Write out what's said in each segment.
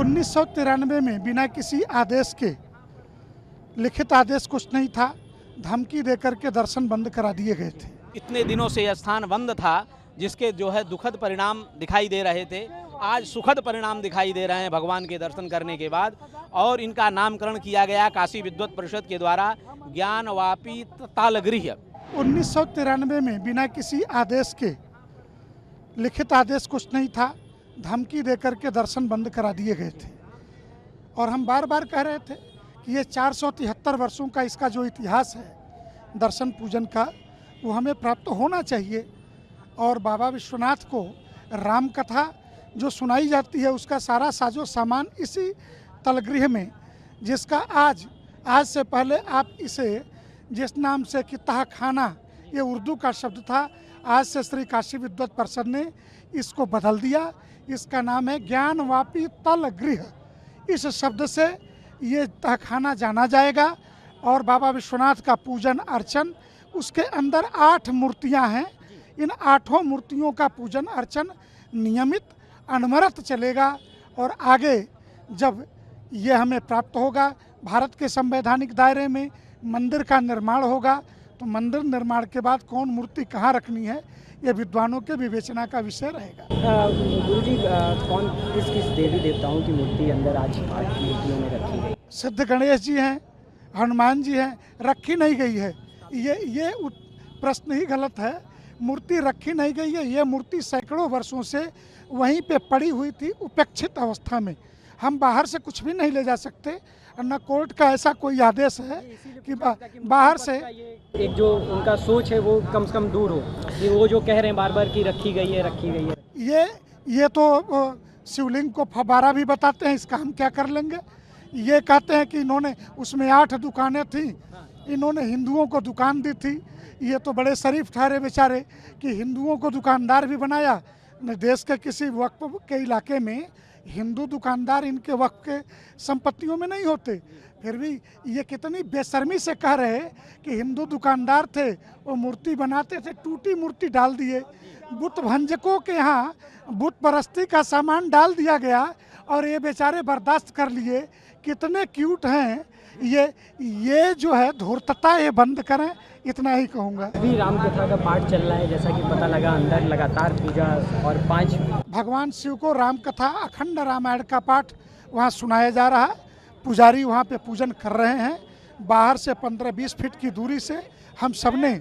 1993 में बिना किसी आदेश के, लिखित आदेश कुछ नहीं था, धमकी देकर के दर्शन बंद करा दिए गए थे। इतने दिनों से यह स्थान बंद था, जिसके जो है दुखद परिणाम दिखाई दे रहे थे, आज सुखद परिणाम दिखाई दे रहे हैं भगवान के दर्शन करने के बाद। और इनका नामकरण किया गया काशी विद्वत परिषद के द्वारा ज्ञानवापी तालगृह। 1993 में बिना किसी आदेश के, लिखित आदेश कुछ नहीं था, धमकी देकर के दर्शन बंद करा दिए गए थे। और हम बार बार कह रहे थे कि ये 473 वर्षों का इसका जो इतिहास है दर्शन पूजन का, वो हमें प्राप्त होना चाहिए। और बाबा विश्वनाथ को राम कथा जो सुनाई जाती है उसका सारा साजो सामान इसी तलगृह में, जिसका आज से पहले आप इसे जिस नाम से कि तहखाना, ये उर्दू का शब्द था, आज से श्री काशी विद्वत परिषद ने इसको बदल दिया। इसका नाम है ज्ञानवापी तलगृह। इस शब्द से ये तहखाना जाना जाएगा। और बाबा विश्वनाथ का पूजन अर्चन, उसके अंदर 8 मूर्तियां हैं। इन 8 मूर्तियों का पूजन अर्चन नियमित अनवरत चलेगा। और आगे जब ये हमें प्राप्त होगा, भारत के संवैधानिक दायरे में मंदिर का निर्माण होगा, तो मंदिर निर्माण के बाद कौन मूर्ति कहाँ रखनी है, ये विद्वानों के विवेचना का विषय रहेगा। गुरुजी, कौन किस किस देवी देवताओं की मूर्ति अंदर आज 8 मूर्तियों में रखी गई? सिद्ध गणेश जी हैं, हनुमान जी हैं, रखी नहीं गई है। ये प्रश्न ही गलत है। मूर्ति रखी नहीं गई है। ये मूर्ति सैकड़ों वर्षों से वहीं पे पड़ी हुई थी उपेक्षित अवस्था में। हम बाहर से कुछ भी नहीं ले जा सकते, और न कोर्ट का ऐसा कोई आदेश है कि बाहर से एक जो उनका सोच है वो कम से कम दूर हो, कि वो जो कह रहे हैं बार बार कि रखी गई है। ये तो शिवलिंग को फव्वारा भी बताते हैं, इसका हम क्या कर लेंगे। ये कहते हैं कि इन्होंने उसमें 8 दुकानें थी, इन्होंने हिंदुओं को दुकान दी थी। ये तो बड़े शरीफ ठहरे बेचारे कि हिंदुओं को दुकानदार भी बनाया। देश के किसी वक्फ के इलाके में हिंदू दुकानदार इनके वक्फ के संपत्तियों में नहीं होते। फिर भी ये कितनी बेशर्मी से कह रहे कि हिंदू दुकानदार थे, वो मूर्ति बनाते थे, टूटी मूर्ति डाल दिए। बुत भंजकों के यहाँ बुत परस्ती का सामान डाल दिया गया और ये बेचारे बर्दाश्त कर लिए। कितने क्यूट हैं ये जो है धूर्तता, ये बंद करें, इतना ही कहूँगा। अभी राम कथा का पाठ चल रहा है, जैसा कि पता लगा, अंदर लगातार पूजा और 5 भगवान शिव को राम कथा, अखंड रामायण का पाठ वहाँ सुनाया जा रहा है। पुजारी वहाँ पे पूजन कर रहे हैं। बाहर से 15-20 फीट की दूरी से हम सबने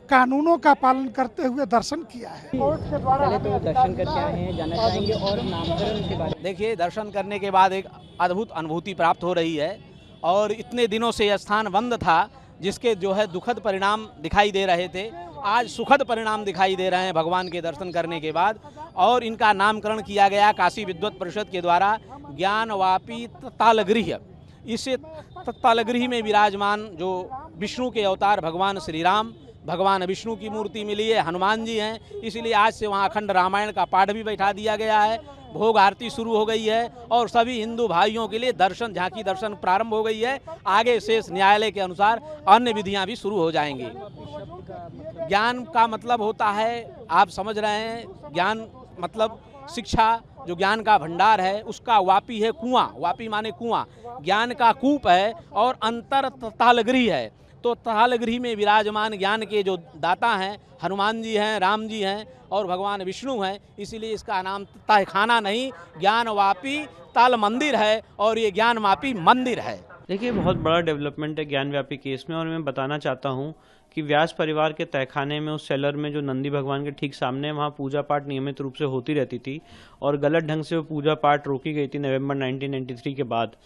कानूनों का पालन करते हुए दर्शन किया है। पहले तो दर्शन करके आए हैं, जाना चाहेंगे और नामकरण के बारे में। देखिए, दर्शन करने के बाद एक अद्भुत अनुभूति प्राप्त हो रही है। और इतने दिनों से यह स्थान बंद था, जिसके जो है दुखद परिणाम दिखाई दे रहे थे, आज सुखद परिणाम दिखाई दे रहे हैं भगवान के दर्शन करने के बाद। और इनका नामकरण किया गया काशी विद्वत परिषद के द्वारा ज्ञानवापी तालगृह। इस तालगृह में विराजमान जो विष्णु के अवतार भगवान श्री राम, भगवान विष्णु की मूर्ति मिली है, हनुमान जी हैं, इसलिए आज से वहाँ अखंड रामायण का पाठ भी बैठा दिया गया है। भोग आरती शुरू हो गई है और सभी हिंदू भाइयों के लिए दर्शन, झांकी दर्शन प्रारंभ हो गई है। आगे शेष न्यायालय के अनुसार अन्य विधियां भी शुरू हो जाएंगी। ज्ञान का मतलब होता है, आप समझ रहे हैं, ज्ञान मतलब शिक्षा, जो ज्ञान का भंडार है उसका वापी है कुआं। वापी माने कुआं, ज्ञान का कूप है। और अंतर तालगृह है, तो तालगृह में विराजमान ज्ञान के जो दाता हैं हनुमान जी हैं, राम जी हैं और भगवान विष्णु हैं। इसीलिए इसका नाम तहखाना नहीं, ज्ञानवापी ताल मंदिर है। और ये ज्ञानवापी मंदिर है। देखिए, बहुत बड़ा डेवलपमेंट है ज्ञानव्यापी केस में। और मैं बताना चाहता हूँ कि व्यास परिवार के तहखाने में, उस सेलर में जो नंदी भगवान के ठीक सामने, वहाँ पूजा पाठ नियमित रूप से होती रहती थी। और गलत ढंग से वो पूजा पाठ रोकी गई थी नवंबर 1993 के बाद।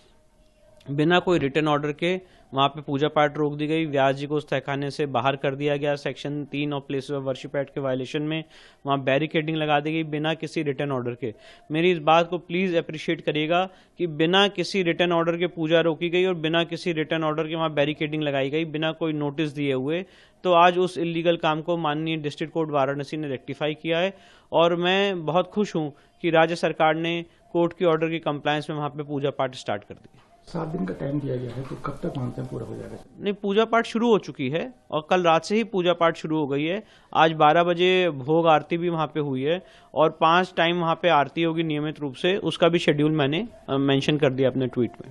बिना कोई रिटर्न ऑर्डर के वहाँ पे पूजा पाठ रोक दी गई। व्यास जी को उस तहखाने से बाहर कर दिया गया। Section 3 of places of worship act के वायलेशन में वहाँ बैरिकेडिंग लगा दी गई बिना किसी रिटर्न ऑर्डर के। मेरी इस बात को प्लीज़ अप्रिशिएट करिएगा कि बिना किसी रिटर्न ऑर्डर के पूजा रोकी गई और बिना किसी रिटर्न ऑर्डर के वहाँ बैरिकेडिंग लगाई गई, बिना कोई नोटिस दिए हुए। तो आज उस इलीगल काम को माननीय डिस्ट्रिक्ट कोर्ट वाराणसी ने रेक्टिफाई किया है। और मैं बहुत खुश हूँ कि राज्य सरकार ने कोर्ट के ऑर्डर की कंप्लायंस में वहाँ पे पूजा पाठ स्टार्ट कर दी। 7 दिन का टाइम दिया गया है, तो कब तक मानते हैं पूरा हो जाएगा? नहीं, पूजा पाठ शुरू हो चुकी है और कल रात से ही पूजा पाठ शुरू हो गई है। आज 12 बजे भोग आरती भी वहाँ पे हुई है और 5 टाइम वहाँ पे आरती होगी नियमित रूप से, उसका भी शेड्यूल मैंने मेंशन कर दिया अपने ट्वीट में।